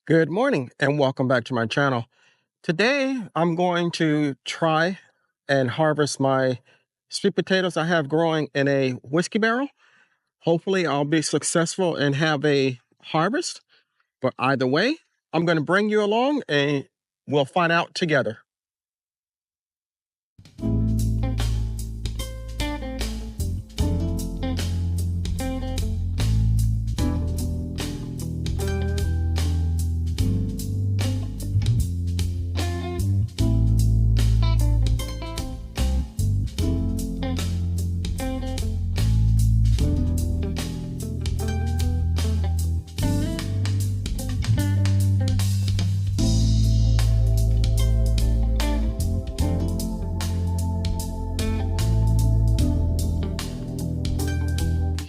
Good morning and welcome back to my channel. Today I'm going to try and harvest my sweet potatoes I have growing in a whiskey barrel. Hopefully I'll be successful and have a harvest, but either way, I'm going to bring you along and we'll find out together.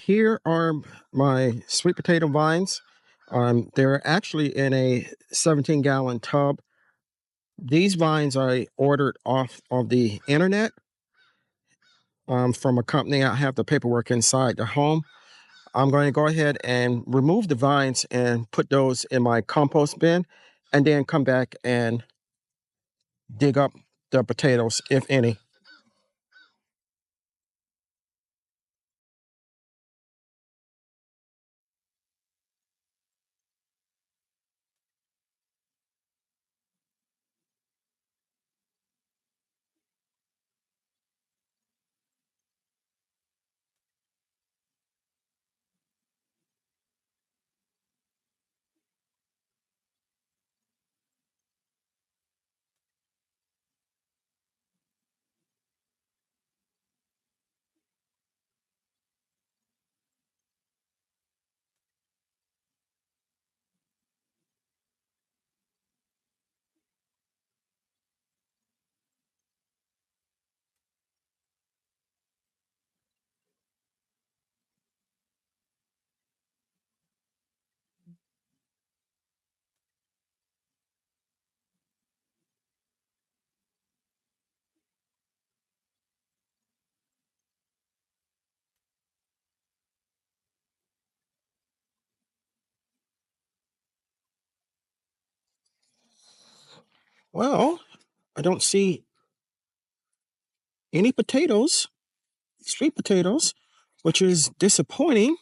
Here are my sweet potato vines. They're actually in a 17-gallon tub. These vines I ordered off of the internet from a company. I have the paperwork inside the home. I'm going to go ahead and remove the vines and put those in my compost bin and then come back and dig up the potatoes, if any. Well, I don't see any potatoes, sweet potatoes, which is disappointing.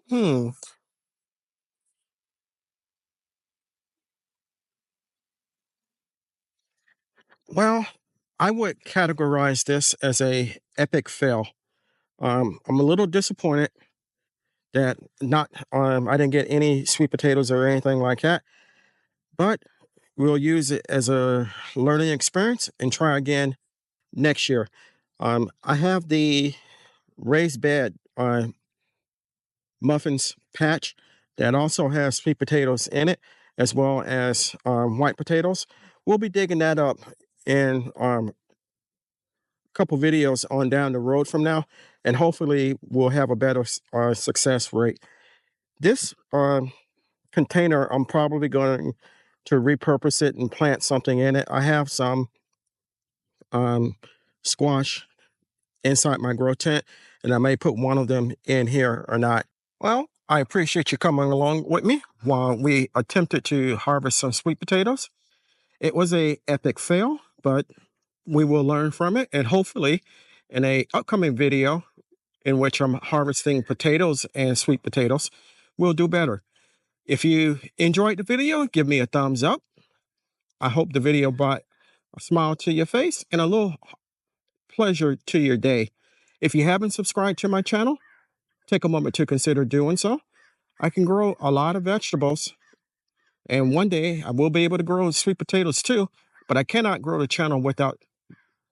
Hmm. Well, I would categorize this as a epic fail. I'm a little disappointed that not I didn't get any sweet potatoes or anything like that, but we'll use it as a learning experience and try again next year. I have the raised bed muffins patch that also has sweet potatoes in it, as well as white potatoes. We'll be digging that up in a couple videos on down the road from now, and hopefully we'll have a better success rate. This container, I'm probably going to repurpose it and plant something in it. I have some um, squash inside my grow tent, and I may put one of them in here or not. Well, I appreciate you coming along with me while we attempted to harvest some sweet potatoes. It was a epic fail, but we will learn from it, and hopefully in a upcoming video, in which I'm harvesting potatoes and sweet potatoes, will do better. If you enjoyed the video, give me a thumbs up. I hope the video brought a smile to your face and a little pleasure to your day. If you haven't subscribed to my channel, take a moment to consider doing so. I can grow a lot of vegetables, and one day I will be able to grow sweet potatoes too, but I cannot grow the channel without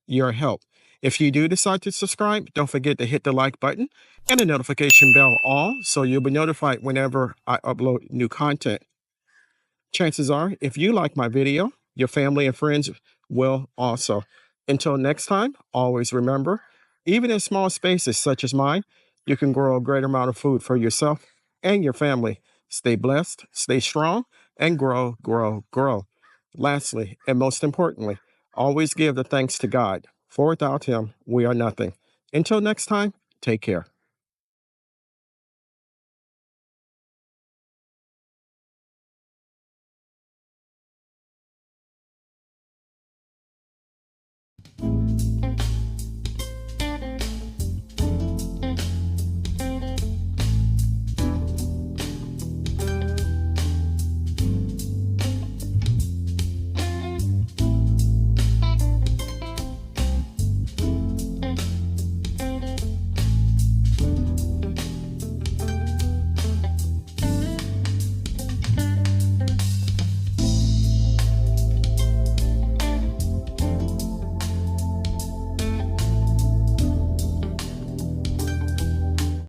your help. If you do decide to subscribe, don't forget to hit the like button and the notification bell all so you'll be notified whenever I upload new content. Chances are, if you like my video, your family and friends will also. Until next time, always remember, even in small spaces such as mine, you can grow a great amount of food for yourself and your family. Stay blessed, stay strong, and grow, grow, grow. Lastly, and most importantly, always give the thanks to God, for without Him, we are nothing. Until next time, take care.